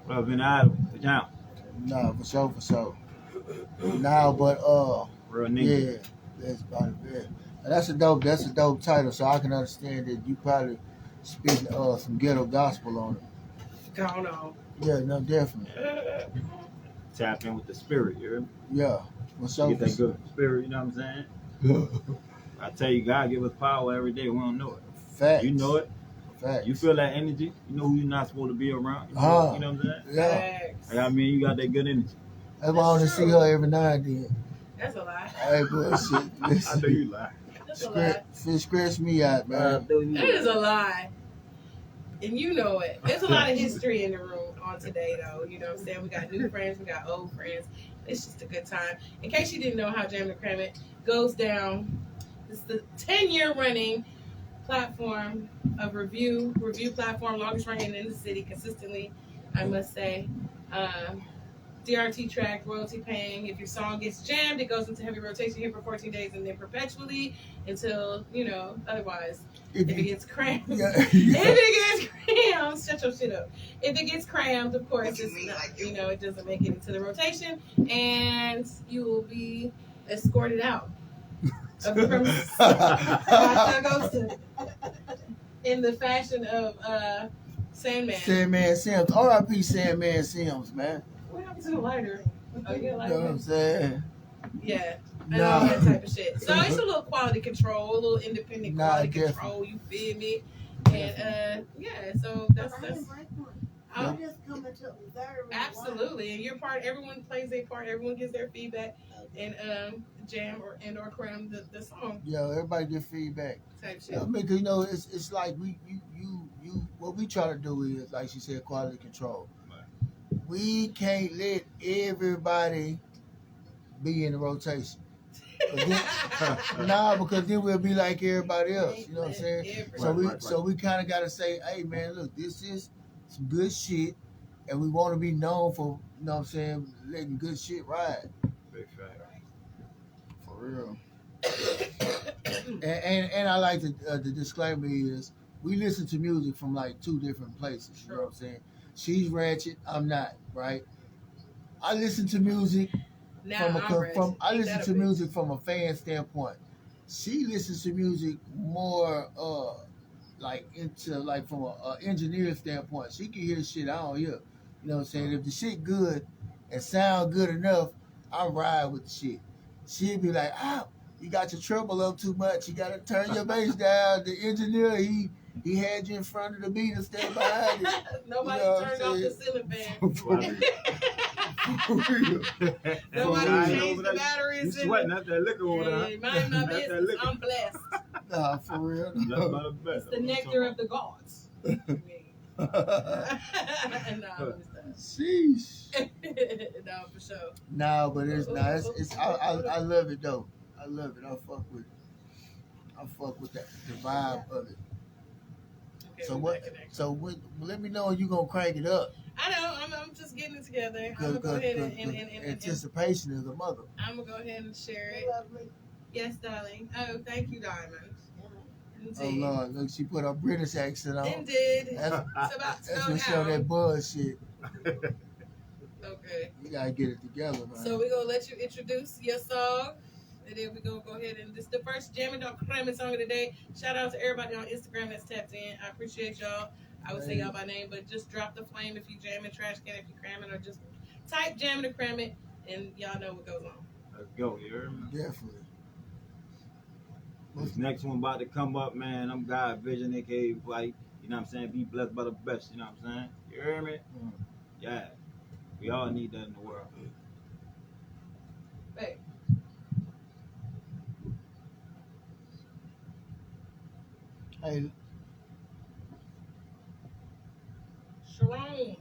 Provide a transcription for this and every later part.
Well, been out down. Nah, for sure, for sure. Nah, but Real ninja. yeah, that's about it. That's a dope title. So I can understand that you probably spitting some ghetto gospel on it. Going on. Yeah, no, definitely. Tap in with the spirit, you hear me? Yeah, for You sure, get for that sure. good spirit, you know what I'm saying? I tell you, God give us power every day. We don't know it. You know Facts, it. You facts. feel that energy. You know who you're not supposed to be around. You Huh? know what I'm saying? Yeah. Facts. Like, I mean, you got that good energy. That's why I want to see her every now and then. That's a lie. Hey, bullshit. I know Listen, you lie. That's a lie. scratch me out, I man. know you That is a lie. lie. And you know it. There's a lot of history in the room on today, though. You know what I'm saying? We got new friends, we got old friends. It's just a good time. In case you didn't know how Jam the Cram It goes down, it's the 10-year running platform of review platform, longest running in the city consistently, I must say. DRT track, royalty paying. If your song gets jammed, it goes into heavy rotation here for 14 days and then perpetually until, otherwise. If it gets crammed, Yeah. if it gets crammed, shut your shit up. If it gets crammed, of course, it's not, it doesn't make it into the rotation and you will be escorted out of the premises by Thugos in the fashion of Sandman. Sandman Sims. R.I.P. Sandman Sims, man. What happened to the lighter? Oh, you got a You lighter? know what I'm saying? Yeah. And all Nah. that type of shit. So it's a little quality control, a little independent Nah, quality definitely. control, you feel me? And yeah, so that's I'm just coming to observe. absolutely. And you're part, everyone plays their part, everyone gives their feedback and jam or cram the song Yeah, everybody get feedback. type shit. Yeah, I mean, 'cause, it's like you. What we try to do is, like she said, quality control. We can't let everybody be in the rotation. Nah, because then we'll be like everybody else. You know what I'm saying? So we kind of got to say, hey man, look, this is some good shit, and we want to be known for, you know what I'm saying, letting good shit ride. Big fact. For real. And I like the disclaimer is we listen to music from like two different places. You know what I'm saying? She's ratchet, I'm not, right? I listen to music I listen to music from a fan standpoint. She listens to music more like into like from a engineer standpoint. She can hear shit I don't hear. You know what I'm saying? If the shit good and sound good enough, I ride with the shit. She'd be like, you got your treble up too much. You gotta turn your bass down. The engineer, he had you in front of the beat and stand behind it. Nobody turned off the ceiling fan. Nobody changed the batteries. You sweating at that liquor over there. Mind my business. I'm blessed. Nah, for real. That's about the best. It's the nectar of the gods. Sheesh. No, for sure. No, but it's I love it though. I love it. I fuck with it. I fuck with that the vibe of it. Okay, so let me know when you gonna crank it up. I know. I'm just getting it together. I'm gonna go ahead and anticipation is a mother. I'm gonna go ahead and share it. Lovely. Yes, darling. Oh, thank you, Diamond. Indeed. Oh Lord, look, she put her British accent on. Indeed. That's It's what show that bullshit. Okay. You gotta get it together, man. So we're gonna let you introduce your song. And then we're gonna go ahead and this is the first Jamming Don't Cram It song of the day. Shout out to everybody on Instagram that's tapped in. I appreciate y'all. I would say y'all by name, but just drop the flame if you jamming, trash can if you cramming, or just type Jamming to Cram It and y'all know what goes on. Let's go, you heard me? Definitely. This next one about to come up, man. I'm Godvision, aka like, you know what I'm saying? Be blessed by the best, you know what I'm saying? You hear me? Yeah. We all need that in the world. Hey. Hey. Sharon.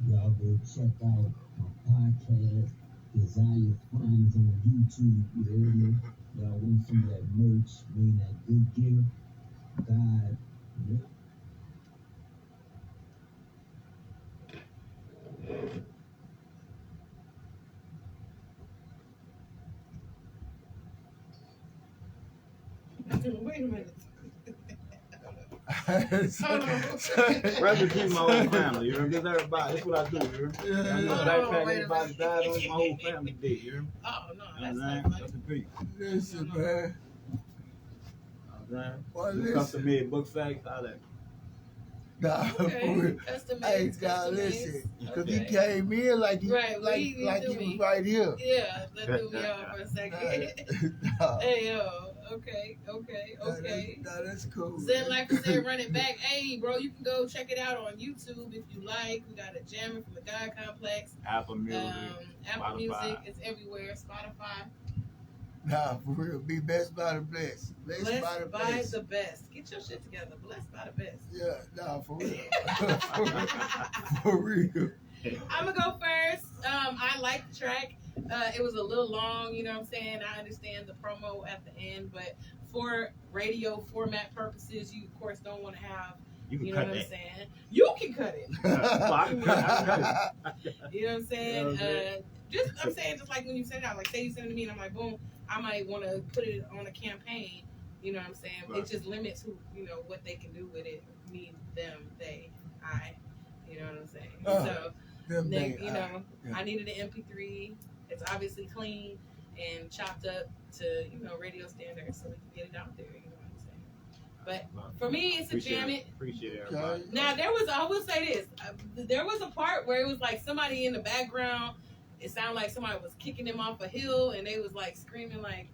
Y'all go check out my podcast, Desire Friends on YouTube. You hear me? Y'all want some of that merch, mean that good gear. God. Wait a minute. Rather keep my whole family, you hear me? Just everybody, that's what I do, you hear me? I know backpack, anybody died on my whole family did, you hear me? Oh, no, You that's know what not I'm saying? funny. That's the peace. Listen, man. Well, You listen. custom made book facts, all that. Nah, for Okay, real. custom Hey, made, God, custom made. listen. Because Okay. he came in like he, Right, well, like, he like threw he was me. right here. Yeah, that threw me off for a second. Nah, Hey, yo, okay. nah, that's cool. Then, like I said, run it back. Hey, bro, you can go check it out on YouTube if you like. We got a Jammer from the God Complex. Apple Music, Apple Spotify. Music, it's everywhere. Spotify. Nah, for real. Be blessed by the blessed. Blessed by the Blessed by blessed. the best. Get your shit together. Blessed by the best. Yeah, nah, for real. For real. I'm gonna go first. I like the track. It was a little long, you know what I'm saying? I understand the promo at the end, but for radio format purposes, you of course don't want to have, You can you know cut what I'm that. saying? You can cut it. Well, I can cut it. You know what I'm saying? You know what I'm I'm saying just like when you send it out, like say you send it to me and I'm like, boom, I might want to put it on a campaign. You know what I'm saying? Right. It just limits who, you know, what they can do with it. Me, them, they, I. You know what I'm saying? So, Nick, you know, yeah. I needed an MP3. It's obviously clean and chopped up to, you know, radio standards so we can get it out there. You know what I'm saying? But for me, it's a jam it. Appreciate everybody. Now, I will say this. There was a part where it was like somebody in the background. It sounded like somebody was kicking them off a hill and they was like screaming like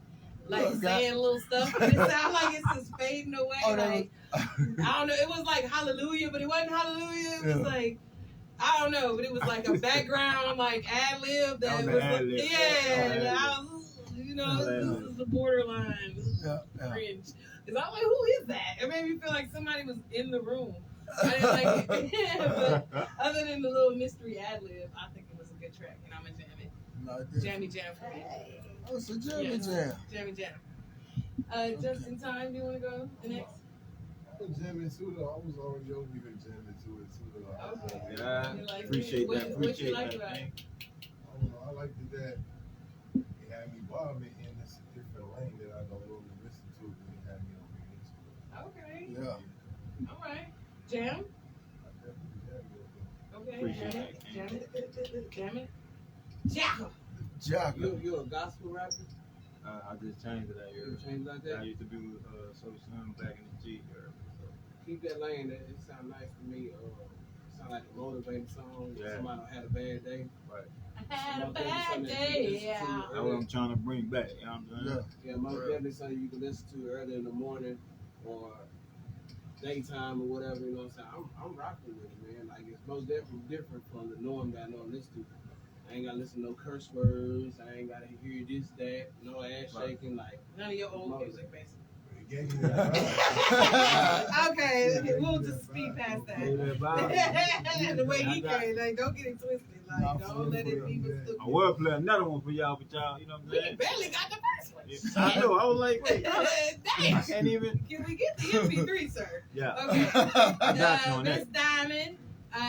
saying little stuff. But it sounded like it's just fading away. Oh, like, I don't know. It was like hallelujah, but it wasn't hallelujah. It was like, I don't know, but it was like a background, like ad lib that was, ad-lib. I was, you know, this is the borderline cringe. Because I'm like, who is that? It made me feel like somebody was in the room. I didn't like it. But other than the little mystery ad lib, I think it was a good track, and I'm a jam it. Jammy jam for me. Oh, it's a jammy jam. Jammy jam. Just in time, do you want to go the next? Jamming too, though. I was already over here jamming to it too, though. Okay. Yeah, You like appreciate it? that. What you Appreciate like that. about it? Man. I don't know. I liked it that it had me bobbing in this different lane that I don't normally listen to, and it had me over here into it. Okay. Yeah. All right. Jam? I definitely jammed it. Okay. Appreciate Jam that, it. Jam it. Jam it. Jam. Jocko. You a gospel rapper? I just changed it that year. You changed like that? I used to be with So Slim back in the G era. So. Keep that lane. It sound nice to me. Sound like a motivating song. Yeah. Somebody had a bad day. Right. I had a bad day, yeah. That's what I'm trying to bring back. You know what I'm saying? Yeah, most definitely something you can listen to early in the morning or daytime or whatever. You know what I'm saying? I'm rocking with it, man. Like it's most definitely different from the norm that I know and listen to. I ain't gotta listen to no curse words. I ain't gotta hear this, that, no ass shaking. Like none of your old music, basically. Okay, we'll just speed past that. The way he came, like, don't get it twisted. Like, don't let it be mistaken. I will play another one for y'all, but y'all, you know what I'm We saying? barely got the first one. I know. I was like, wait, Dang. I can't even. Can we get the MP3, sir? Yeah. Okay. I got you on Miss that. Diamond,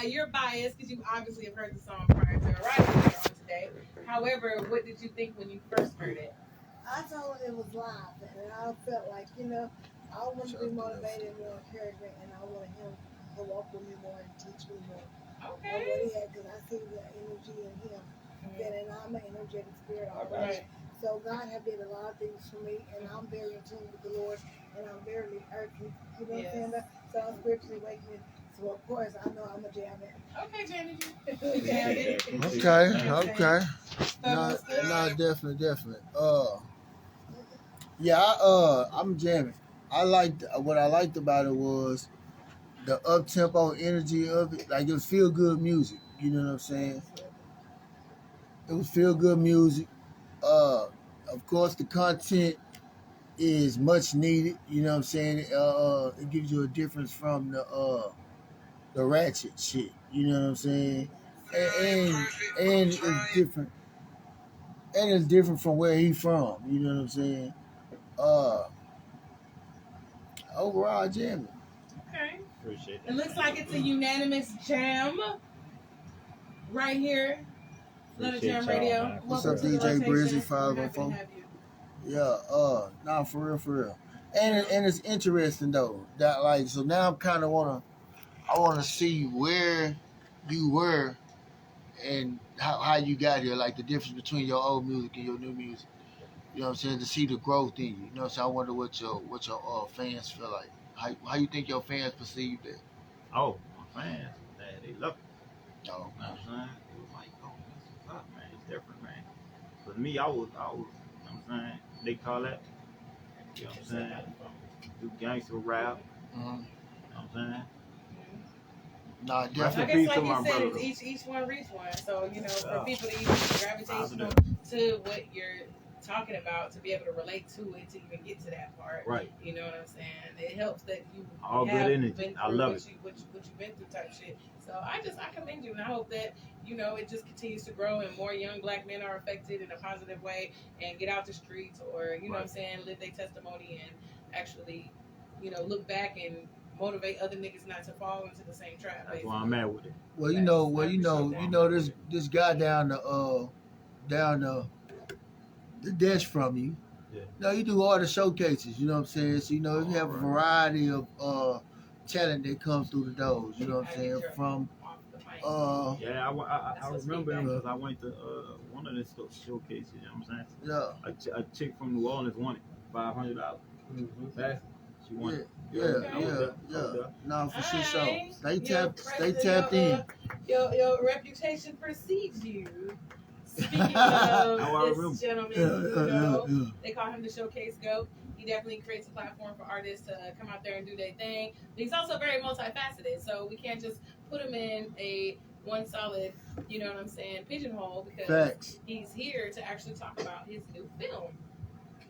you're biased because you obviously have heard the song prior to arriving here on today. However, what did you think when you first heard it? I told him it was live, and I felt like, I want to be motivated, more encouragement, and I wanted him to walk with me more and teach me more. Okay. Of what he had, because I see the energy in him. And I'm an energetic spirit already. Right. So God has did a lot of things for me, and I'm very in tune with the Lord, and I'm very earthly. You know what I'm saying? So I'm spiritually awakening. So of course I know I'm a jam it. Okay, Janet. Jam it. Okay. No, definitely. I'm jamming. What I liked about it was the up tempo energy of it. Like it was feel good music. You know what I'm saying? It was feel good music. Of course the content is much needed. You know what I'm saying? It gives you a difference from the ratchet shit. You know what I'm saying? And it's different. And it's different from where he from. You know what I'm saying? Overall jamming. Okay. Appreciate that. It looks like it's a unanimous jam right here. Letter Jam Radio. Man. What's Welcome up, to the DJ rotation. Brizzy We're 504? happy to have you. Yeah, for real. And it's interesting though. That like so now I wanna see where you were and how you got here, like the difference between your old music and your new music. You know what I'm saying? To see the growth in you. You know what I'm saying? I wonder what your fans feel like. How you think your fans perceive that? Oh, my fans, man, they love it. Oh, You know what I'm saying? It was like, oh, this is up, man. It's different, man. For me, I was, you know what I'm saying? They call that, you know what I'm saying? Do gangster rap. You know what I'm saying? Nah, I definitely. guess, Peace like to my you said, brother. it's each one reach one. So, for Yeah. people to even be gravitational to what you're talking about, to be able to relate to it, to even get to that part. Right. You know what I'm saying? It helps that you All have good energy. been I through love what it. what you've been through type shit. So I commend you, and I hope that it just continues to grow and more young black men are affected in a positive way and get out the streets, or you know what I'm saying, live their testimony and actually look back and motivate other niggas not to fall into the same trap. That's why I'm at with it. Well, you know this guy down the desk from you. Yeah. No, you do all the showcases, you know what I'm saying? So, you have a variety of talent that comes through the doors, you know what I'm saying? From, yeah, I remember him because I went to one of the showcases, you know what I'm saying? yeah. A chick from New Orleans won it, $500. Fast. She won it. Yeah. No, for sure. Alright. Stay tapped in. Your reputation precedes you. Speaking of this gentleman, they call him the Showcase Goat. He definitely creates a platform for artists to come out there and do their thing. But he's also very multifaceted, so we can't just put him in a one solid, pigeonhole, because Facts. he's here to actually talk about his new film.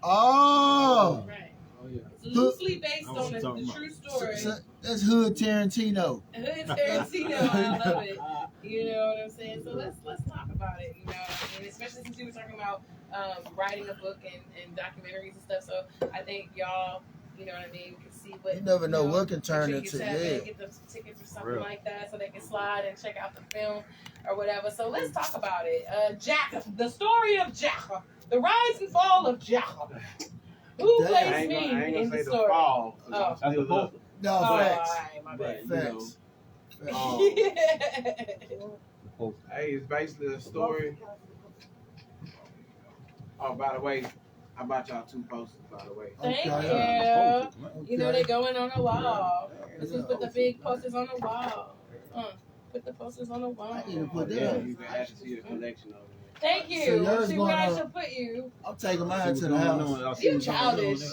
Oh. Right. Oh yeah. It's loosely based on the true story. That's Hood Tarantino. Hood Tarantino, I love it. You know what I'm saying? So let's talk about it. You know what I mean? Especially since we were talking about writing a book and documentaries and stuff. So I think y'all, you know what I mean, can see what You never know what can turn make sure you into. tap in, get them some tickets or something like that, so they can slide and check out the film or whatever. So let's talk about it. Jack, the story of Jack, the rise and fall of Jack. Who plays me in the story? Fall, Oh. that's the post. No, Oh, facts. alright, my bad. Facts. Hey, it's basically a story Oh, by the way, I bought y'all 2 posters, by the way. Thank Okay. you. Okay. You know, they're going on the wall. Let's Yeah. just put the big posters on the wall. Put the posters on the wall. I need to put Yeah, that. you can add to your collection over there. Thank So you. yours Let's see going where I on- should put you. I'm taking mine See to what's the going house. on. I see You what's going on childish. there.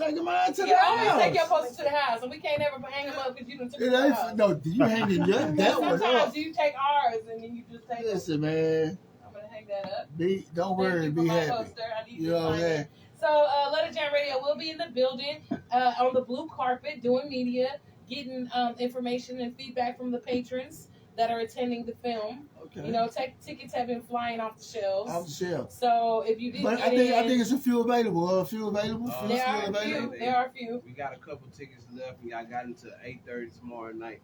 Taking mine to You the always take your house. posters to the house, and we can't ever hang them up because you done took It them to the house. ain't no. You hanging that one Sometimes up? you take ours and then you just take them. Listen, man. I'm gonna hang that up. Don't Thank worry. you for Be my happy. poster. I need You to know what I'm find saying? it. So, Letter Jam Radio will be in the building on the blue carpet doing media, getting information and feedback from the patrons that are attending the film. Okay. You know, tickets have been flying off the shelves. Off the shelf. So if you didn't But get I think it's a few available. Few available. There there Few are a available. few. There are a few. We got a couple tickets left. We got into 8:30 tomorrow night.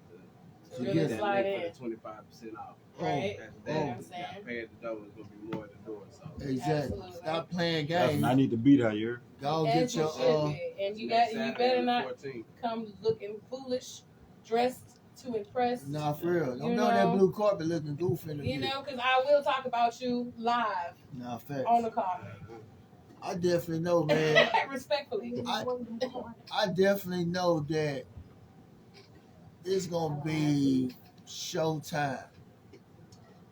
So really get slide that in. link for the 25% off. Right. After You know what that, I'm you saying? got to pay at the door. It's going to be more at the door. So. Exactly. Absolutely. Stop playing That's- games. I need to be there, you Go As get you your should be. And you Next got you Saturday, better the not 14th. come looking foolish, dressed to impress. Nah, for real. Don't You be on that know. blue carpet looking goofy in the You video. know, because I will talk about you live Nah, facts. on the car. I definitely know, man. Respectfully. I definitely know that it's gonna be showtime.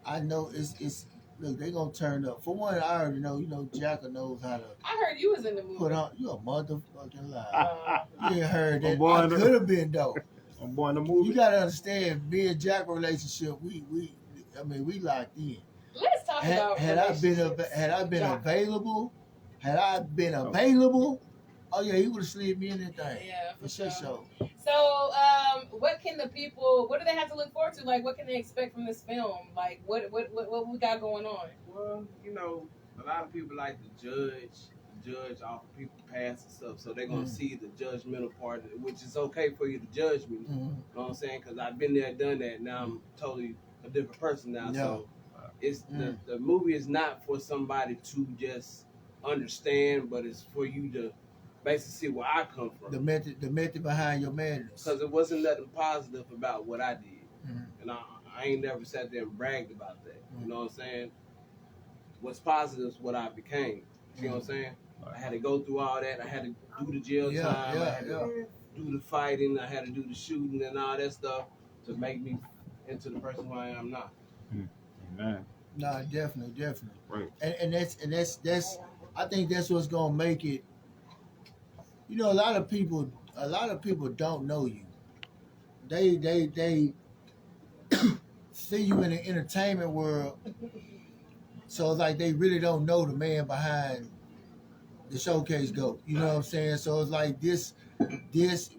I know it's look, they gonna turn up. For one, I already know, Jacka knows how to I heard you was in the movie. put on. You a motherfucking lie. Uh, You ain't heard that. I'm born I to- could have been though. I'm born the You movie. gotta understand, me and Jack relationship. We locked in. let's talk about Had I been Jacka. available, oh yeah, he would have slid me in that thing. Yeah, For sure. So, what can the people? What do they have to look forward to? Like, what can they expect from this film? Like, what we got going on? Well, you know, a lot of people like to judge off of people's past and stuff. So they're going to see the judgmental part, which is okay for you to judge me. You know what I'm saying? Because I've been there, done that. Now I'm totally a different person now. Yeah. So it's the movie is not for somebody to just understand, but it's for you to basically see where I come from. The method behind your madness. Because it wasn't nothing positive about what I did. Mhm. And I ain't never sat there and bragged about that. You know what I'm saying? What's positive is what I became. You know what I'm saying? I had to go through all that. I had to do the jail time. I had to do the fighting. I had to do the shooting and all that stuff to make me into the person who I am now. Man. Nah, definitely. Right. And that's I think that's what's gonna make it. You know, a lot of people don't know you. They see you in the entertainment world, so it's like they really don't know the man behind the showcase goat. You know what I'm saying? So it's like this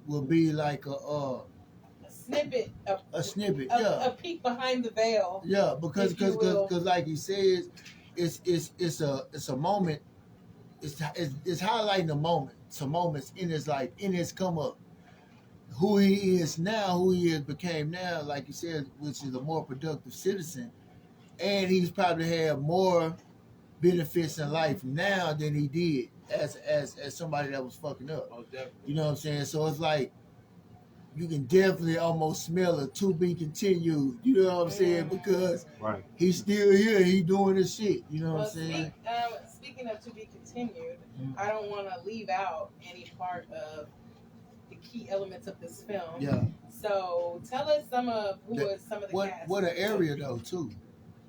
will be like A snippet, a snippet, a peek behind the veil. yeah, because if you will. like he says, it's a moment. It's highlighting a moment, some moments in his life, in his come up, who he is now, who he became now, like you said, which is a more productive citizen, and he's probably had more benefits in life now than he did as somebody that was fucking up. Most definitely. You know what I'm saying? So it's like you can definitely almost smell a to be continued. You know what I'm saying? Because Right. he's still here. He doing his shit. You know Well, what I'm saying? speaking of to be continued, I don't want to leave out any part of the key elements of this film. Yeah. So tell us some of the What cast. what an area though too.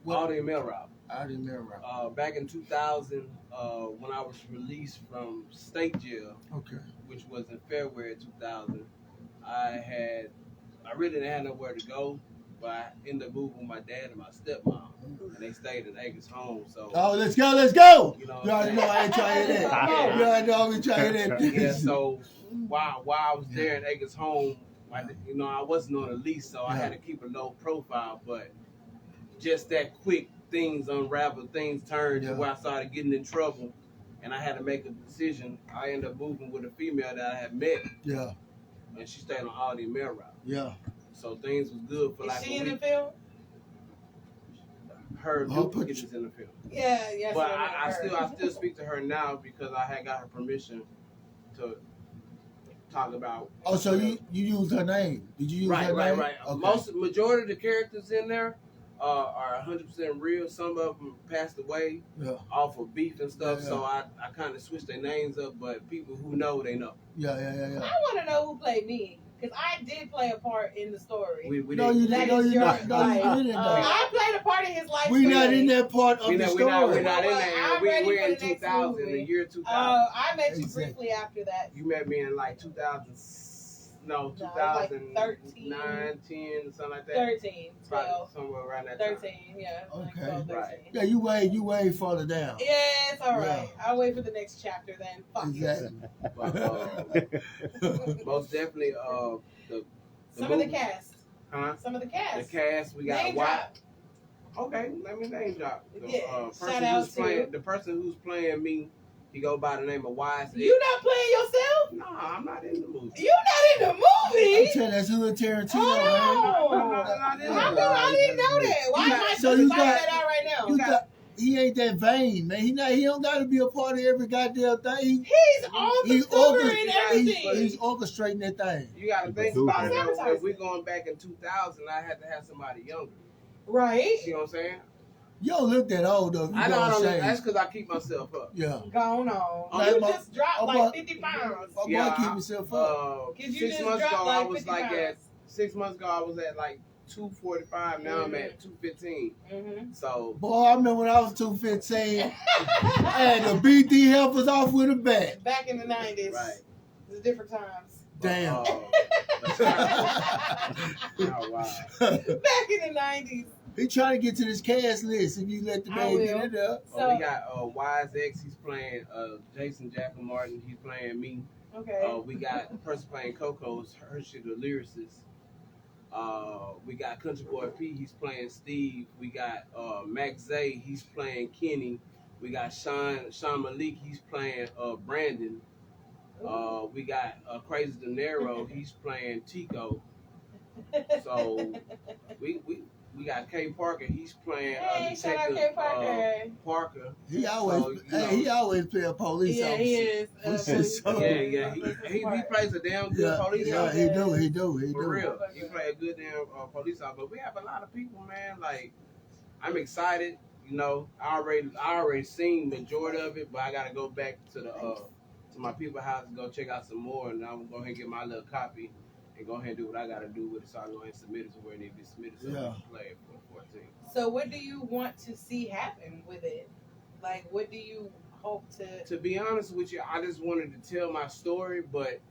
Audi and Melrose. I didn't remember. Back in 2000, when I was released from state jail, Okay. which was in February 2000, I really didn't have nowhere to go, but I ended up moving with my dad and my stepmom, and they stayed in Acres home. So, Oh, let's go. you know, You already know I ain't trying that. Yeah. You already know I'm trying that. yeah. So while I was there in Acres home, I wasn't on a lease, so I had to keep a low profile. But just that quick, things unraveled, things turned to where I started getting in trouble, and I had to make a decision. I ended up moving with a female that I had met, Yeah. and she stayed on Audi Melrose. Yeah. So things was good for Is like she a in the week. film? Her I'll duplicate put is in the film. Yeah, yes. But I I still speak to her now because I had got her permission to talk about. Oh, so you used her name? Did you use her name? Right. Okay. Majority of the characters in there are 100% real. Some of them passed away off of beef and stuff. So I kind of switched their names up. But people who know, they know. Yeah. I want to know who played me. Because I did play a part in the story. No, you didn't. No, you didn't. I played a part in his life. We're not in that part of the story. We're not in that. We're in 2000, the year 2000. I met you briefly after that. You met me in like 2000. No, 2009, like 10, something like that. 13, 12. Somewhere around that 13, time. yeah. Okay. Like 12, 13. Right. Yeah, you way further down. Yeah, it's all right. I'll wait for the next chapter then. Fuck exactly. But, most definitely, some of the cast. Huh? Some of the cast. The cast, we got name drop. Okay, let me name drop. Shout out to the person who's playing me. He go by the name of Wise. You not playing yourself? No, I'm not in the movie. You not in the movie? I'm telling that's Hood Tarantino, oh, I didn't know that. Why am I so you got that out right now? He ain't that vain, man. He don't got to be a part of every goddamn thing. He's on the cover and everything. He's orchestrating that thing. You got to think about it. If we're going back in 2000, I had to have somebody younger. Right. You know what I'm saying? You don't look that old though. I don't. That's because I keep myself up. Yeah. Going on. You just dropped like 50 pounds. Yeah. I keep myself up. 6 months ago, I was like at 6 months ago, I was at like 245. Now I'm at 215. Mm-hmm. So. Boy, I remember when I was 215. I had the BD helpers off with a bat. Back in the 90s. Right. It was different times. Damn. Oh, wow. Back in the 90s. He trying to get to this cast list if you let the man get it up. So we got Wise X, he's playing Jason Jack Martin, he's playing me. Okay. We got the person playing Coco's Hershey the lyricist. We got Country Boy P, he's playing Steve. We got Max Zay, he's playing Kenny. We got Sean Malik, he's playing Brandon. We got Crazy De Niro, he's playing Tico. So we got K Parker. He's playing Detective Parker. He always play a police officer. He is. He plays a damn good police officer. He do. For real, he play a good damn police officer. But we have a lot of people, man. Like, I'm excited. You know, I already seen majority of it, but I gotta go back to to my people's house and go check out some more, and I'm gonna go ahead and get my little copy. And go ahead and do what I got to do with it, so I go ahead and submit it to where it needs to be submitted so we can play it for 14. So what do you want to see happen with it? Like, what do you hope to... To be honest with you, I just wanted to tell my story, but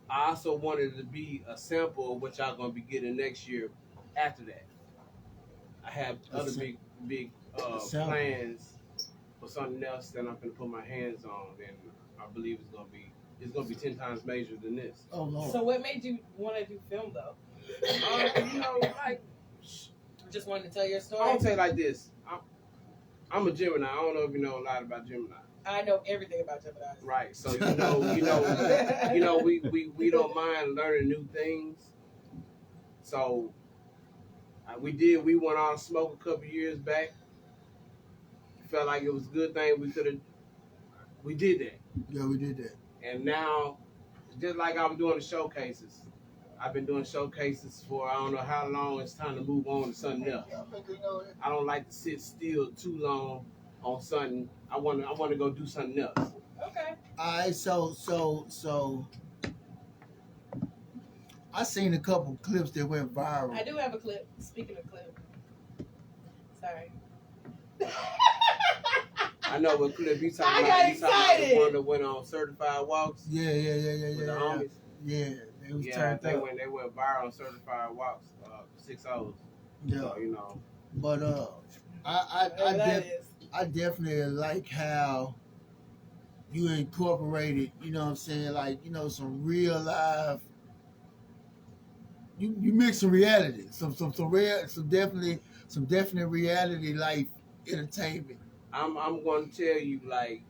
I also wanted it to be a sample of what y'all going to be getting next year after that. I have other big plans for something else that I'm going to put my hands on, and I believe it's going to be 10 times major than this. Oh, Lord. So what made you want to do film, though? You know, like... Just wanted to tell your story? I'll tell you like this. I'm a Gemini. I don't know if you know a lot about Gemini. I know everything about Gemini. Right. So, we don't mind learning new things. So, we went on smoke a couple years back. Felt like it was a good thing. We did that. Yeah, we did that. And now, just like I was doing the showcases, I've been doing showcases for I don't know how long. It's time to move on to something else. I don't like to sit still too long on something. I want to go do something else. Okay. All right, so I seen a couple clips that went viral. I do have a clip. Speaking of clip. Sorry. I know what clip you talking I about. got You talking excited. about the one that went on certified walks. Yeah. With the homies. Yeah, they was Yeah, turned they up. went viral on certified walks. 6-0. Yeah, So, you know. but I definitely like how you incorporated. You know what I'm saying? Like, some real life. You mix some reality, some definite reality life entertainment. I'm going to tell you, like,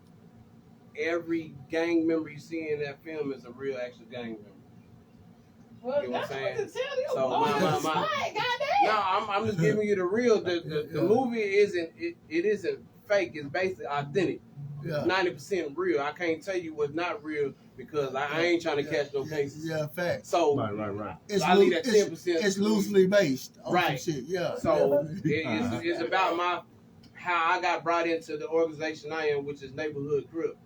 every gang member you see in that film is a real actual gang member. Well, You know what that's I'm what saying? to tell you. So, Goddamn. No, I'm just giving you the real. The movie isn't fake. It's basically authentic. Yeah. 90% real. I can't tell you what's not real because I ain't trying to catch no cases. Yeah, fact. So Right. It's, I leave that 10%. it's loosely based on Right. some shit. Yeah. So it's about how I got brought into the organization I am, which is Neighborhood Crip,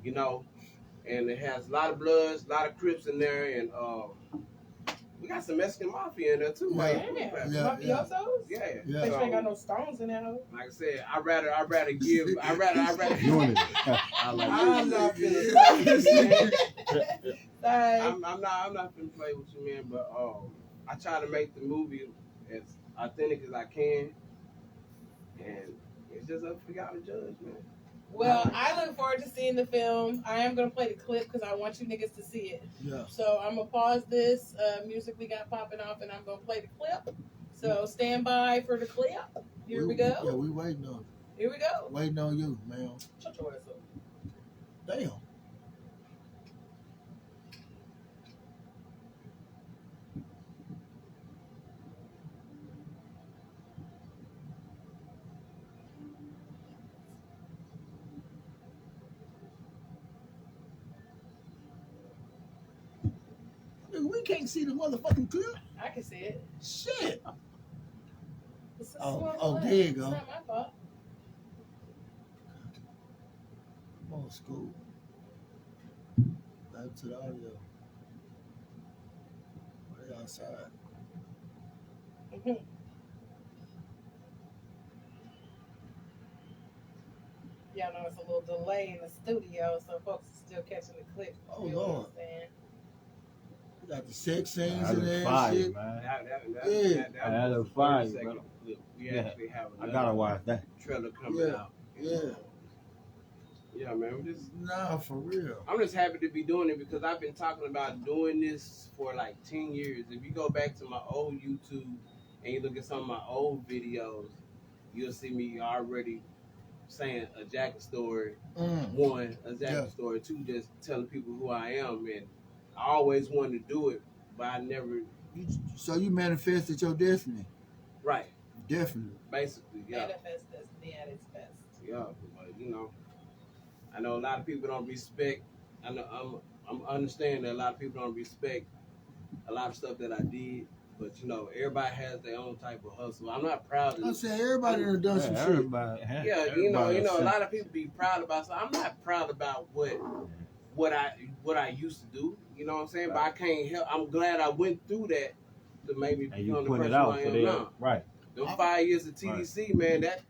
you know, and it has a lot of Bloods, a lot of Crips in there, and we got some Mexican mafia in there too. Yeah. Like, Mafiosos? yeah. Yeah. But you ain't got no stones in that hoe. Like I said, I'd rather give. I'd rather. Unity. I'm not finna. Sorry. I'm not finna play with you, man. But I try to make the movie as authentic as I can, and it's just up for y'all to judge, man. Well, I look forward to seeing the film. I am going to play the clip because I want you niggas to see it. Yeah. So I'm going to pause this music we got popping off and I'm going to play the clip. So stand by for the clip. Here we go. Yeah, we waiting on it. Here we go. Waiting on you, man. Shut your ass up. Damn. We can't see the motherfucking clip. I can see it. Shit. It's a Oh, small oh, clip. there you It's go. not my fault. Come on, school. Back to the audio. Right outside. Y'all know it's a little delay in the studio, so folks are still catching the clip. Oh, You know what Lord. I'm saying? We got the sex scenes That in there was and fire, shit. man. That was was a fire, 30-second bro. clip. We Yeah. actually have I gotta watch that. trailer coming out. Yeah. Yeah, man. Nah, for real. I'm just happy to be doing it because I've been talking about doing this for like 10 years. If you go back to my old YouTube and you look at some of my old videos, you'll see me already saying a jacket story. One, a jacket story. Two, just telling people who I am. And I always wanted to do it, but I never. So you manifested your destiny. Right. Definitely. Basically, yeah. Manifest destiny at its best. Yeah, but you know, I know a lot of people don't respect. I know I'm understanding that a lot of people don't respect a lot of stuff that I did. But you know, everybody has their own type of hustle. I'm not proud of. I said everybody done done some shit. Yeah, you know, a lot of people be proud about. So I'm not proud about what I used to do. You know what I'm saying? But I can't help. I'm glad I went through that to maybe become the person I am now. Right. Those 5 years of TDC, man, that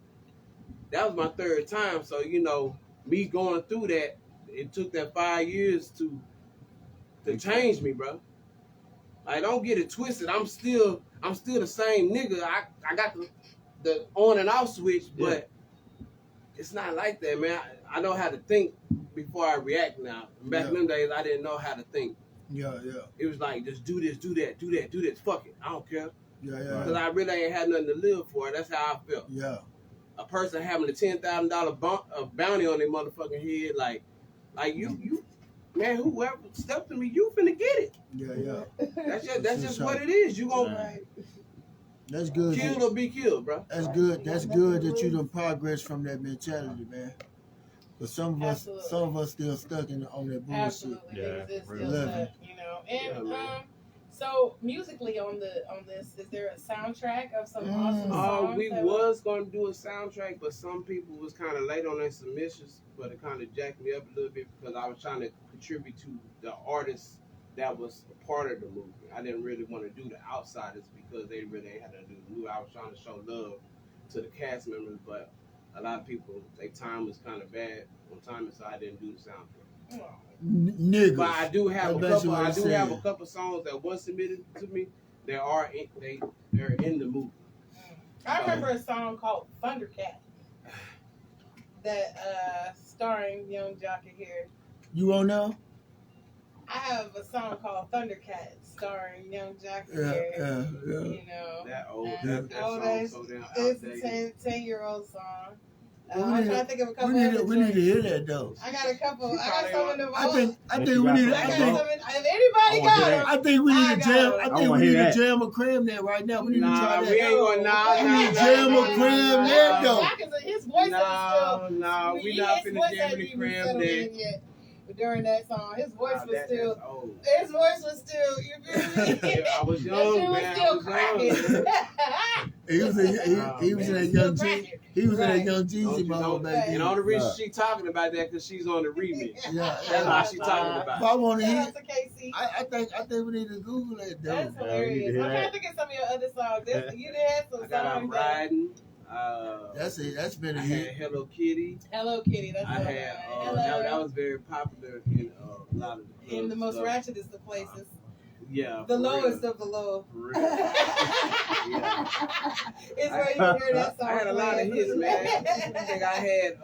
was my third time. So you know, me going through that, it took that 5 years to change me, bro. I don't get it twisted. I'm still the same nigga. I got the on and off switch, but it's not like that, man. I know how to think before I react now. Back in them days, I didn't know how to think. Yeah. It was like, just do this, do that, do that, do this. Fuck it. I don't care. Yeah. Because I really ain't had nothing to live for. That's how I felt. Yeah. A person having a $10,000 bounty on their motherfucking head, like you, man, whoever stepped to me, you finna get it. Yeah. That's just what it is. You gonna That's good. kill or be killed, bro. That's good. That's good that you done progress from that mentality, man. But some of us still stuck on that bullshit. Absolutely, Yeah, it's still really. stuck, you know. And so musically on this, is there a soundtrack of some awesome songs? We was gonna do a soundtrack, but some people was kind of late on their submissions, but it kind of jacked me up a little bit because I was trying to contribute to the artists that was a part of the movie. I didn't really want to do the outsiders because they really ain't had to do the movie. I was trying to show love to the cast members, but a lot of people, their time was kind of bad on timing, so I didn't do the soundtrack. Niggas. But I do have a couple songs that was submitted to me. They're in the movie. I remember a song called Thundercat that starring Young Jockey here. You on now? I have a song called Thundercat starring Young Jockey here. Yeah. You know, That old it's so damn it's outdated. a 10-year-old song. Well, I'm trying to think of a couple. We need to hear that though. I got a couple. I got some in the vault. I think we need. I got some. If anybody Everybody wanna hear got that. them. I think we need to jam. I I think we wanna need hear to that. jam a cram that right now. We need to try Nah, that. we ain't going. Nah, Jam a cram that though. His voice was still. No, we his not finna voice jam hadn't the even cram settled that. in yet. But during that song, his voice was That's still. old. His voice was still. You feel me? I was That young, shit was man. still I was young. cracking. He was in that young G. He was in that young Don't Jeezy you know? mode back And then. all the reason she talking about that because she's on the remix. Yeah, That's why she talking But about. I want to Shout hear. out to Casey. I think we need to Google that though. That's Yeah, we need hilarious. to I'm hear trying that. to think of some of your other songs. You did have some I got songs. I'm that- riding. That's it. That's been I a had hit. Hello Kitty. Hello Kitty. That's I what had Hello. that was very popular in a lot of the clubs. In the most stuff. ratchetest of places. Yeah. The for lowest real. of the low. For real. Yeah. It's where you can hear that song. I had a lot of playing. hits, man. I think I had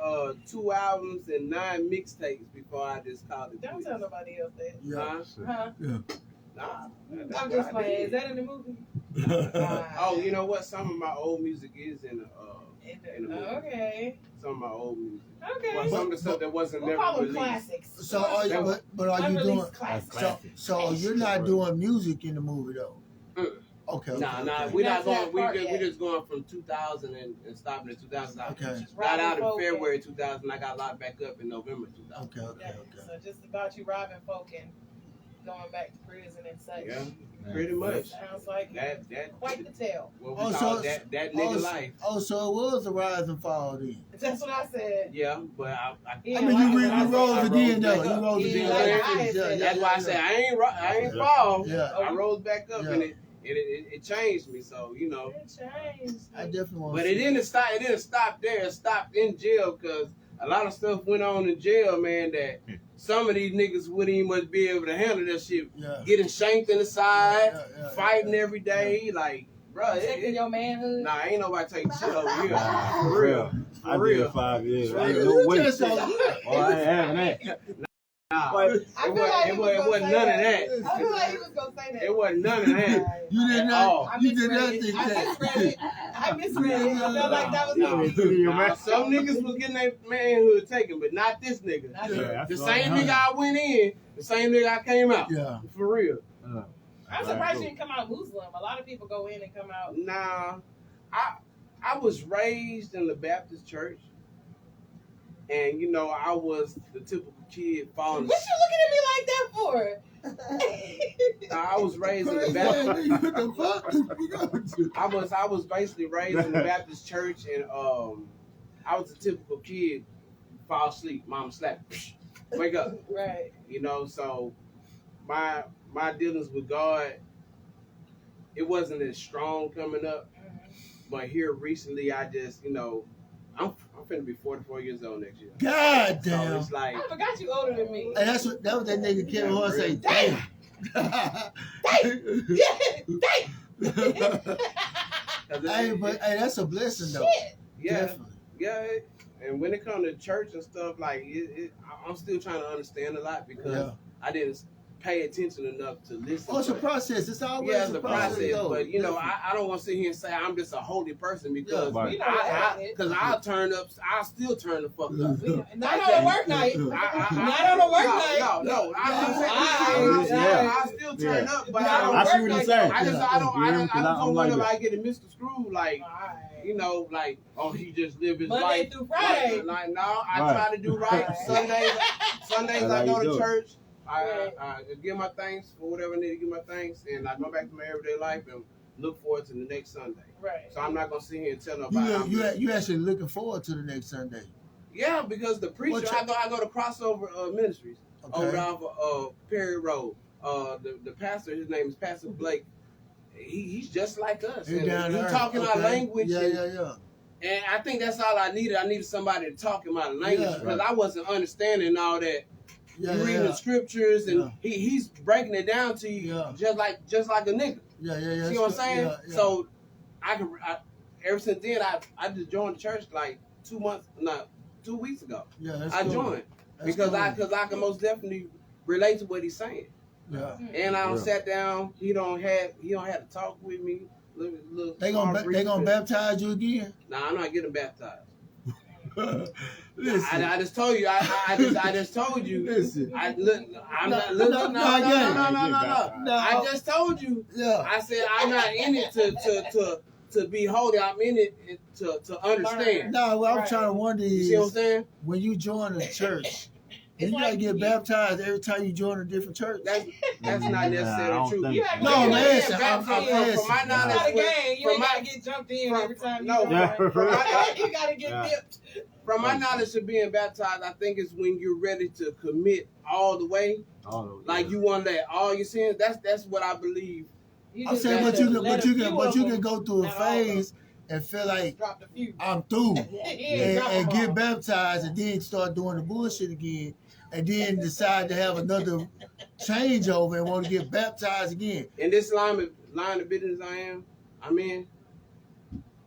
2 albums and 9 mixtapes before I just called it. Don't quits. tell nobody else that. Yeah. Huh? Nah, I'm just playing. Is that in the movie? Oh, you know what? Some of my old music is in the movie. Okay. Some of my old music. Okay. Well, some of the stuff that wasn't We'll call never them released. classics. So are you? But are you doing? Unreleased classics. So you're not doing music in the movie though. Mm. Okay. Nah, okay. we're Not not going. that part We yet. just going from 2000 and stopping at 2000. Okay. Just Got out in robbing folk February 2000. I got locked back up in November 2000. Okay. Okay. Yeah, Okay. so just about you robbing folk and going back to prison and such. Yeah, pretty much. Sounds like That quite the tale. what we Oh, call so- that nigga life. Oh, so it was a rise and fall then. That's what I said. Yeah, but I Yeah, I mean, like you what I said. rose I again though. back You up. rose Yeah, again. like Yeah, I yeah, said. yeah, That's why I yeah. said I ain't fall. Yeah. I rose back up Yeah. and it changed me. So you know, It changed. I definitely want. but it didn't stop. It didn't stop there. It stopped in jail because a lot of stuff went on in jail, man. That some of these niggas wouldn't even much be able to handle that shit. Yeah. Getting shanked in the side, Yeah. fighting every day, like, bro. Protecting your manhood. Nah, ain't nobody taking shit over here. Nah, For real. I For real. did 5 years. For Ain't real. no way. Just don't- Oh, I ain't having that. Nah, But it I feel like he was wasn't gonna none say of that. that. I feel like he was gonna say that. It wasn't none of that. You did At not. all. I You did misread not it. think I that. misread it. I misread it. I felt like that was Nah, me. nah, some niggas was getting their manhood taken, but not this nigga. Not Yeah. you. Yeah, The that's same all I nigga I went in, the same nigga I came out. Yeah. For real. heard. I'm surprised you didn't come out Muslim. A lot of people go in and come out. Nah, I was raised in the Baptist church, and you know I was the typical kid falling. What you looking at me like that for? I was raised in the Baptist. What the fuck? I was basically raised in the Baptist church, and I was a typical kid. Fall asleep, mama slap, wake up. Right. You know, so my dealings with God, it wasn't as strong coming up. But here recently, I just, you know, I'm finna be 44 years old next year. God So damn. it's like, I forgot you older than me. And that was that nigga Kevin Hart say, Damn. damn. Yeah. Hey, but hey, that's a blessing though. Shit. yeah, Definitely. yeah. And when it comes to church and stuff, like, I'm still trying to understand a lot because Yeah. I didn't pay attention enough to listen. Oh, it's a but- process. It's always Yeah, it's a a process. process, though. but you know, Definitely. I don't want to sit here and say I'm just a holy person because Yeah, right. We know that. I'll turn up, I'll still turn the fuck up. Not on a work night. Not on a work night. No, Yeah. I still turn up, but I don't. I see what you're saying. I just I'm don't like want to that. like get it Mr. Screw, like, Alright. you know, like, oh, he just live his Monday life. through Friday. Like, no, I Right. try to do right. Sundays That's I how go you to do it. church. I give my thanks for whatever I need to give my thanks, and I go back to my everyday life and look forward to the next Sunday. Right. So I'm not gonna sit here and tell nobody. You actually looking forward to the next Sunday. Yeah, because the preacher, What I go to Crossover Ministries over Okay. off Perry Road. The pastor, his name is Pastor Blake. He's just like us. He And down he there. talking our Okay. language. Yeah, and, yeah. and I think that's all I needed. I needed somebody to talk in my language Yeah. because I wasn't understanding all that. Yeah, You reading yeah. the scriptures and Yeah. he's breaking it down to you Yeah. just like a nigga. Yeah. See what I'm saying? Yeah, yeah. So ever since then I just joined the church like 2 weeks ago. yeah, that's I cool. joined That's because cool. I can most definitely relate to what he's saying. Yeah. And I Yeah. sat down. He don't have to talk with me. They gonna baptize you again? Nah, I'm not getting baptized. Listen. I just told you. I just told you. Listen. I'm No, not. Look, no. No. I just told you. Yeah. I said I'm not in it to be holy. I'm in it to understand. No, what I'm Right. trying to wonder You see what I'm is saying? when you join a church, and you like gotta get you- baptized every time you join a different church. That's not I necessarily don't true. think You so. have to No, get man, in. listen, I'm From my asking. It's not knowledge, a game. You from ain't my gotta get jumped in every time you no, join. Yeah. You gotta get Yeah. dipped. from my knowledge of being baptized, I think it's when you're ready to commit all the way. Like you want to let all your sins. That's what I believe. You I'm just saying, have but to you let a few can of them- go through a not all of them. phase and feel like Dropped a few. I'm through, Yeah, drop and them get all. baptized, and then start doing the bullshit again, and then decide to have another changeover and want to get baptized again. In this line of business I'm in,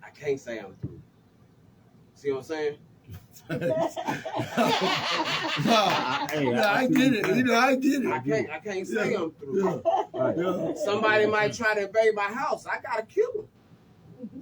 I can't say I'm through. See what I'm saying? I get it. You know, I get it. I can't say I'm through. Yeah. Somebody might try to invade my house. I gotta kill them.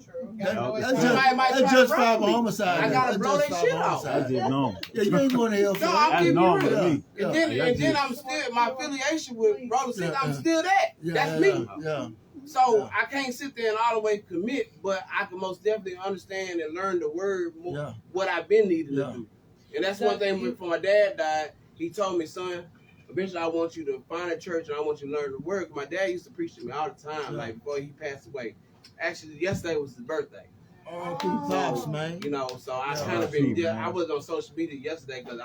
True. That- Gotta know it's That's right. Somebody might try just to rob justifiable me. homicide. I gotta That's blow that justifiable shit out. homicide. That's just normal. Yeah, you ain't going to hell for No, that. I'm That's giving you normal real. to me. Yeah. And then I'm still my affiliation with Brother City. I'm still that. That's me. Yeah. So Yeah. I can't sit there and all the way commit, but I can most definitely understand and learn the word more, Yeah. what I've been needing Yeah. to do. And that's one thing before my dad died, he told me, son, eventually I want you to find a church and I want you to learn the word. My dad used to preach to me all the time, Yeah. like before he passed away. Actually, yesterday was his birthday. Oh, keep pops, man. You know, so I Yeah. kind of been, Yeah. I was on social media yesterday because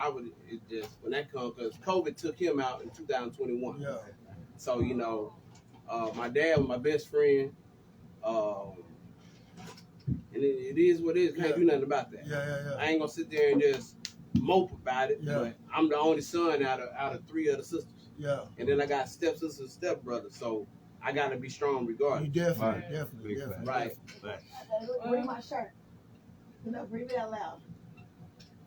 it just, when that comes, because COVID took him out in 2021. Yeah. So, you know, my dad was my best friend. And it is what it is. Can't Yeah. do nothing about that. Yeah. I ain't gonna sit there and just mope about it. Yeah. But I'm the only son out of three other sisters, Yeah. and then I got stepsisters and stepbrothers. So I gotta be strong You regardless. definitely, Right. definitely, Big definitely. Right. Bring my shirt. You know, read it out loud.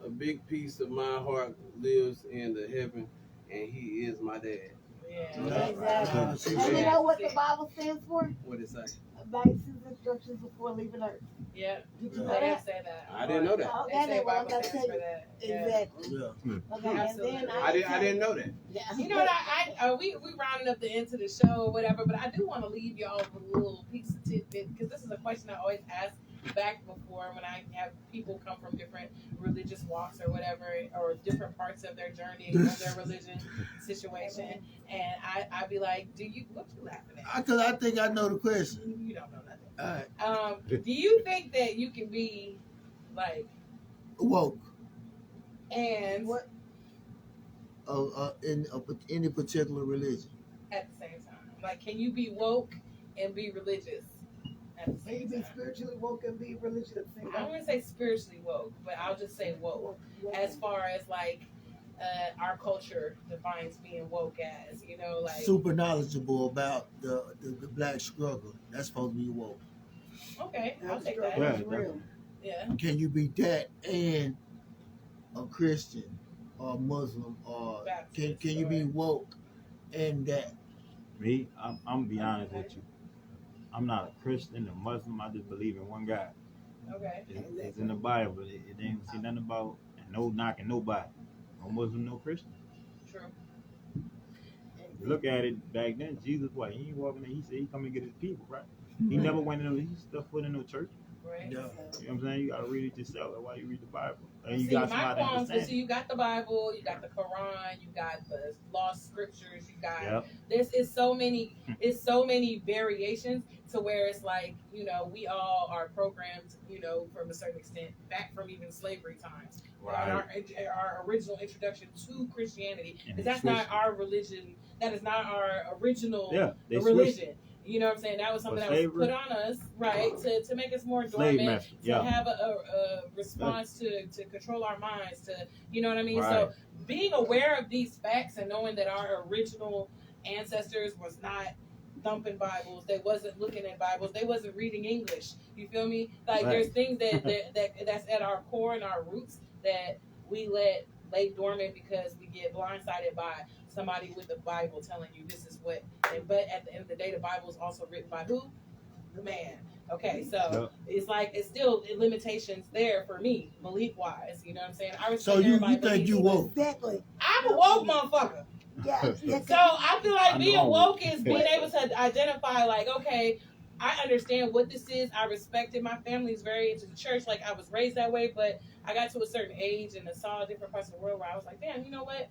A big piece of my heart lives in the heaven, and he is my dad. Yeah. Exactly. Yeah. And you know what the Bible stands for? What it say? Advices, instructions before leaving earth. Yeah. Did you know They have that? said that. I didn't know that. Oh, They that say ain't what I'm Bible gonna stands tell for you. that. Yeah. Exactly. Yeah. Okay, and Absolutely. then I didn't know that. Yeah. You know what? We rounding up the end to the show or whatever, but I do want to leave y'all with a little piece of tidbit because this is a question I always ask back before when I have people come from different religious walks or whatever, or different parts of their journey of their religion situation, and I be like, what you laughing at? Because I think I know the question. You don't know nothing. All right. Do you think that you can be like Woke. and What? In any particular religion. at the same time? Like, can you be woke and be religious at the Can you same be time? spiritually woke and be religious at the same I time? wouldn't say spiritually woke, but I'll just say woke. As far as like our culture defines being woke as, you know, like Super knowledgeable about the black struggle. That's supposed to be woke. okay, I'll take that. Yeah. That's real. Yeah. Can you be that and a Christian or Muslim or Baptist, can you be or- woke and that? Me, I'm gonna be honest with you. I'm not a Christian or Muslim. I just believe in one God. Okay. It's in the Bible. It ain't see nothing about no knocking nobody. No Muslim, no Christian. True. Look at it back then. Jesus, what? He ain't walking in. He said he come and get his people, right? He never went in. He stepped foot in no church. Right. Yeah. You know what I'm saying? You gotta read it yourself. That's why you read the Bible. And you See, got my somebody to qualms is understand. so you got the Bible, you got the Quran, you got the lost scriptures, you got Yep. this is so many it's so many variations to where it's like, you know, we all are programmed, you know, from a certain extent back from even slavery times. Right. Our original introduction to Christianity. And Because they that's not switched. our religion. That is not our original Yeah, they religion. switched. You know what I'm saying? That was something For that was slavery. put on us, right? To make us more Slave dormant, master. to Yeah. have a response to control our minds, to, you know what I mean? Right. So being aware of these facts and knowing that our original ancestors was not thumping Bibles, they wasn't looking at Bibles, they wasn't reading English. You feel me? Like Right. there's things that's at our core and our roots that we let lay dormant because we get blindsided by somebody with the Bible telling you this is what. But at the end of the day, the Bible is also written by who? The man. Okay, so it's like it's still limitations there for me, belief wise. You know what I'm saying? I So you think you woke? Exactly. I'm a woke motherfucker. Yeah. So I feel like being woke is being able to identify, like, okay, I understand what this is. I respected my family's very into the church. Like, I was raised that way, but I got to a certain age and I saw different parts of the world where I was like, damn, you know what?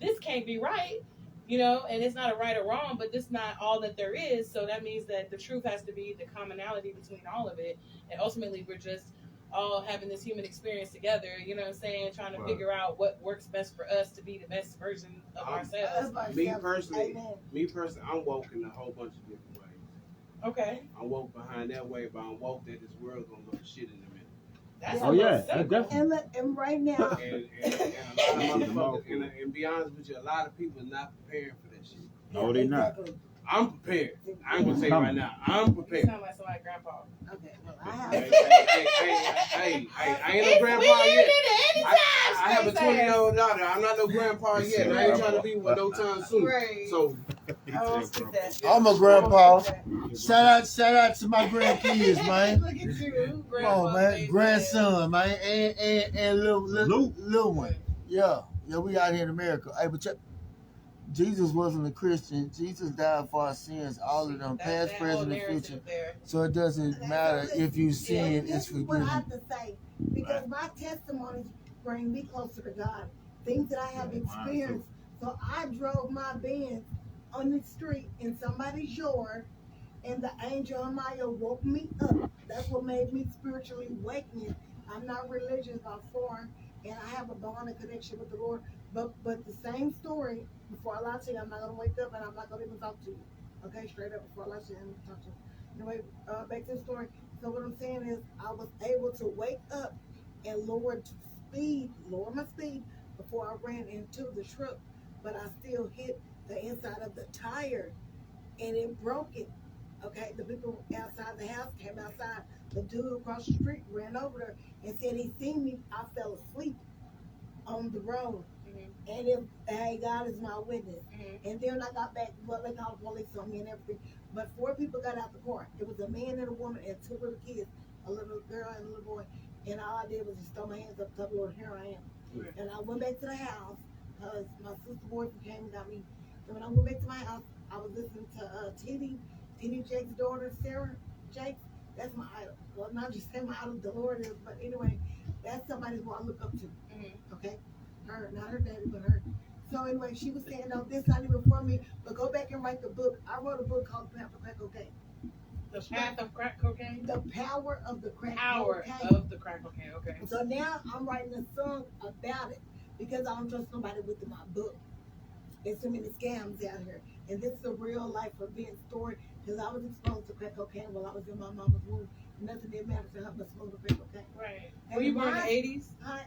This can't be right. You know, and it's not a right or wrong, but this is not all that there is. So that means that the truth has to be the commonality between all of it. And ultimately, we're just all having this human experience together, you know what I'm saying? Trying to figure out what works best for us to be the best version of ourselves. Me personally, I'm woke in a whole bunch of different ways. Okay. I'm woke behind that way, but I'm woke that this world gonna go to shit in a minute. That's and right now, and a lot of motherfuckers, and be honest with you, a lot of people are not prepared for that shit. No, they not. I'm prepared. I'm gonna say right now, I'm prepared. You sound like somebody grandpa. Okay, well, I have. Hey, I ain't no grandpa yet. I have a 20-year-old daughter. I'm not no grandpa yet. I ain't trying to be one no time soon. Right. So I'm a grandpa. Shout out to my grandkids, man. Look at you, Come on, man. Grandson, man, and little one. Yeah, we out here in America. Hey, but Jesus wasn't a Christian. Jesus died for our sins, all of them, past, present, and future. So it doesn't matter if you sin, it's forgiven. What I have to say, because my testimonies bring me closer to God. Things that I have experienced. So I drove my Benz on the street in somebody's yard, and the angel Amaya woke me up. That's what made me spiritually awaken. I'm not religious, I'm foreign, and I have a bond and connection with the Lord. But the same story, before I lie to you, I'm not going to wake up and I'm not going to even talk to you. Okay, straight up, before I lie to you, I'm going to talk to you. Anyway, back to the story. So what I'm saying is I was able to wake up and lower my speed before I ran into the truck. But I still hit the inside of the tire and it broke it. Okay, the people outside the house came outside. The dude across the street ran over there and said he seen me. I fell asleep on the road. And hey, God is my witness. And then I got back, well, they called the police on me and everything. But 4 people got out the car. It was a man and a woman and 2 little kids, a little girl and a little boy. And all I did was just throw my hands up, tell the Lord, here I am. And I went back to the house because my sister boyfriend came and got me. And when I went back to my house, I was listening to T.D. Jake's daughter, Sarah Jake. That's my idol. Well, not just saying my idol, the Lord is, but anyway, that's somebody who I look up to. Okay? Her, not her daddy, but her. So anyway, she was saying, no, this not even for me, but go back and write the book. I wrote a book called The Path of Crack Cocaine. The Path of Crack Cocaine? The Power of the Crack Power Cocaine. of the Crack Cocaine, okay. So now I'm writing a song about it because I don't trust nobody with my book. There's so many scams out here. And this is a real life event story because I was exposed to crack cocaine while I was in my mama's womb. Nothing did matter to her but smoking crack cocaine. Right. Were you born in the 80s?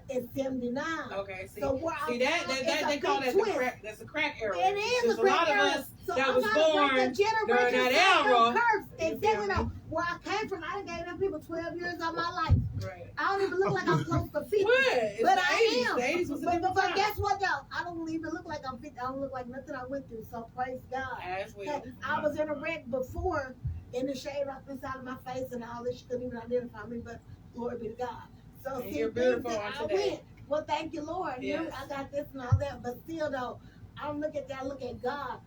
It's 79. Okay, see, so they call that the crack. That's a crack era. It is a crack era. A lot of us so that was born during that era. Exactly. Where I came from, I gave them people 12 years of my life. Right. I don't even look like I'm close to 50. What? But I am. The 80s was a but guess what, though? I don't even look like I'm 50. I don't look like nothing I went through. So praise God. I was in a wreck before, in the shade right inside of my face and all this. She couldn't even identify me, but glory be to God. So and you're beautiful on today. Went. Well, thank you, Lord. Yes. You know, I got this and all that, but still, though, I don't look at that. I look at God.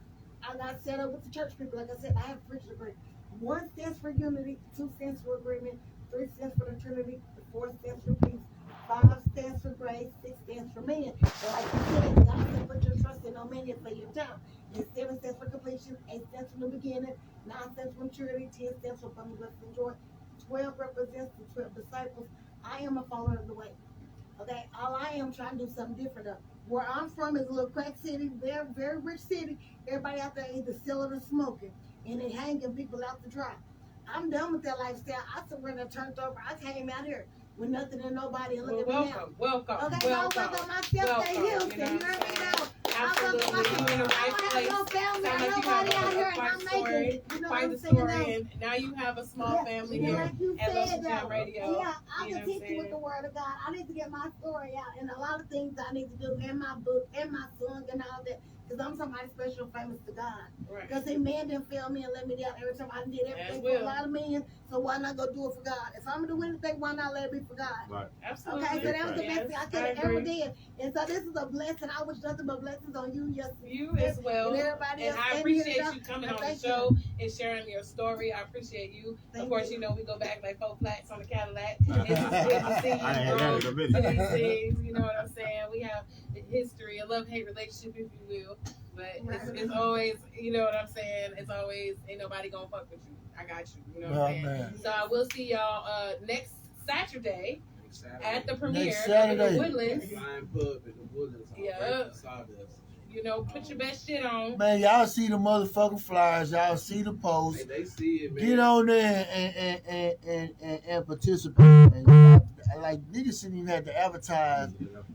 I got set up with the church people. Like I said, I have a preacher degree. 1 stands for unity, 2 stands for agreement, 3 stands for the Trinity, 4 stands for peace, 5 stands for grace, 6 stands for man. And like you said, God said, put your trust in no man for your time. And 7 stands for completion, 8 stands for the beginning, 9 stands for maturity, 10 stands for family, blessing, and joy, 12 represents the 12 disciples. I am a follower of the way. Okay, all I am trying to do something different. Where I'm from is a little crack city, very, very rich city. Everybody out there either selling or smoking, and they hanging people out to dry. I'm done with that lifestyle. I surrendered, turned over. I came out here with nothing and nobody, and look at me now. Welcome. Okay, so I work on myself, stay healthy. You heard me now. Absolutely. I have no family, nobody out here, and I'm making. You know what I'm saying? And now you have a small family here like you at said, Jam Radio. Yeah, I can teach you with the word of God. I need to get my story out, and a lot of things I need to do in my book, and my song, and all that. because I'm somebody special, famous to God. Right. Because see, man didn't fail me and let me down every time. I did everything for a lot of men, so why not go do it for God? If I'm gonna do anything, why not let it be for God? Right. Absolutely. Okay, so that was the best thing I could have ever agree. did. And so this is a blessing. I wish nothing but blessings on you, yes, You as well. and everybody And else. I appreciate you coming on the Thank show and sharing your story. I appreciate you. Of course, you know we go back like 4 flats on the Cadillac. It's just good to see I ain't you had grow that in a to minute. these things. You know what I'm saying? We have a history, a love-hate relationship, if you will. But it's always, you know what I'm saying? It's always, ain't nobody gonna fuck with you. I got you. You know what I'm saying? Man. So I will see y'all next Saturday at the premiere Next of Saturday. the Woodlands. Flying pub in the Woodlands. Yeah. You know, put your best shit on. Man, y'all see the motherfucking flyers. Y'all see the posts. They see it, man. Get on there and participate. And like niggas shouldn't even have to advertise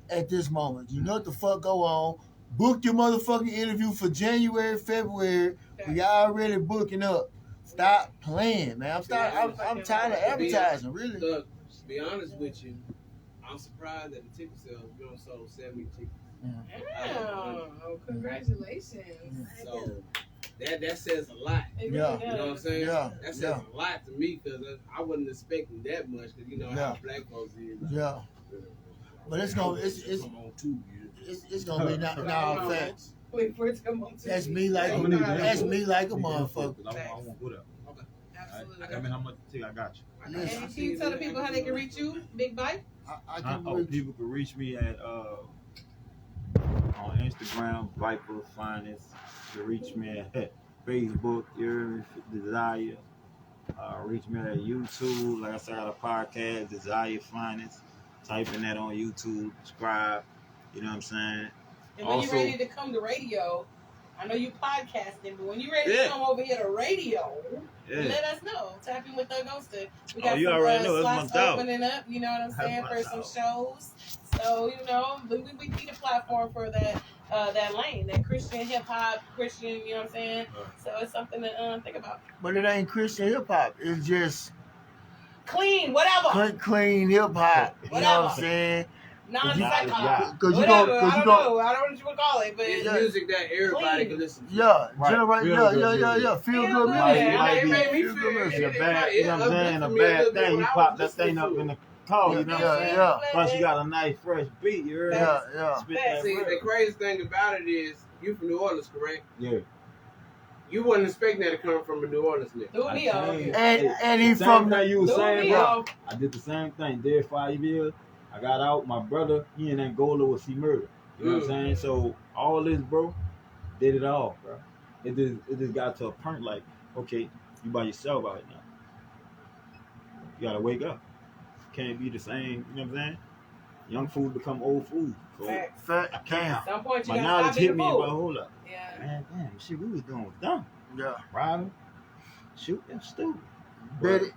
at this moment. You know what the fuck go on. Book your motherfucking interview for January, February. We already booking up. Stop playing, man. I'm tired of advertising, really. Look, to be honest with you, I'm surprised that the ticket sales, we only sold 70 tickets. Oh, congratulations. So that says a lot. It Yeah. really You know what I'm does. saying? Yeah. That says Yeah. a lot to me because I wasn't expecting that much because you know how black folks is. Like, Yeah. But it's gonna be now facts. Wait for it to come on. That's me like a motherfucker. I won't go there. Absolutely. I mean, how much ticket I got you? And can you tell the people how they can reach you, Big Bite? I can People can reach me at on Instagram, Viper Finest. You can reach me at Facebook, Your Desire. Reach me at YouTube. Like I said, I got a podcast, Desire Finest. Type in that on YouTube, subscribe. You know what I'm saying? And when you're ready to come to radio, I know you podcasting, but when you're ready to come over here to radio, let us know. Tap in with the Ghoster. We got you some already know. slots That's my opening up, you know what I'm saying, for some shows. So, you know, we need a platform for that lane, that Christian hip-hop, Christian, you know what I'm saying? So it's something to think about. But it ain't Christian hip hop. It's just Clean, whatever. clean hip hop. You know what I'm saying? Non-psychotic. Cause you whatever. go, I don't know what you would call it, but it's music that everybody can listen to. Yeah, Right. Yeah. Feel good music. Might made me be feel a bad, you know what I'm saying? A bad thing. You pop that thing up in the car, you know what I'm saying? Yeah. Plus you got a nice fresh beat, you heard? Yeah. Spit that See, word. the crazy thing about it is, you from New Orleans, correct? Yeah. You wasn't expecting that to come from a New Orleans nigga. do me off. And he from that you was Do saying, me bro. off. I did the same thing. Did 5 years. I got out. My brother, he in Angola was he murdered. You know what I'm saying? So all this, bro, did it all, bro. It just got to a point like, okay, you by yourself out here now. You gotta wake up. Can't be the same. You know what I'm saying? Young food become old food. So Fat Cam. At some point you my gotta knowledge stop being hit me, a but fool. hold up. Yeah. Man, damn, shit we was doing was dumb. Yeah. Riding, shooting, stupid. Betty.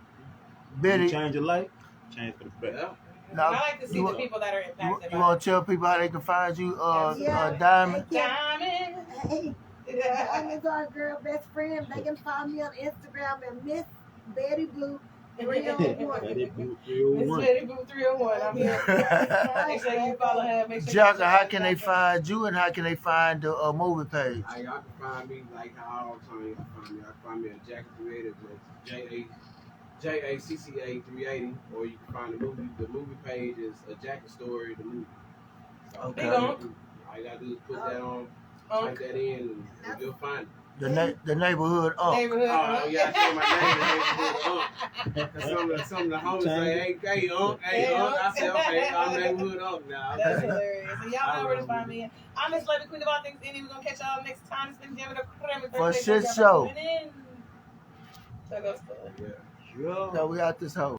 Change your life, change for the better. Yeah. Now, I like to see the people that are impacted You by want to tell people how they can find you, Yeah. Diamond? Diamond. Hey, Diamond's our girl best friend. They can find me on Instagram at Miss Betty Blue 301. Betty Blue Miss 301. Betty Boo 301. I'm here. Make sure you follow her. Make sure Jocka, how can they find you and how can they find the movie page? Y'all can find me like how all the time y'all find me. Y'all can find me at Jacket Creative, JACCA 380, or you can find the movie page is A Jacket Story, the movie. So Okay. all you gotta do is put that on, type that in, and you'll find it. The neighborhood Neighborhood. Oh, yeah, I say my name, neighborhood some of the homies say, hey, Unc. I say, okay, I'm neighborhood Unc now. That's hilarious. So y'all know where to find me. I'm Miss Lady Queen of All Things Indie. We're going to catch y'all next time. It's been Jam with a For shit show. So go. Yeah. So we got this hoe.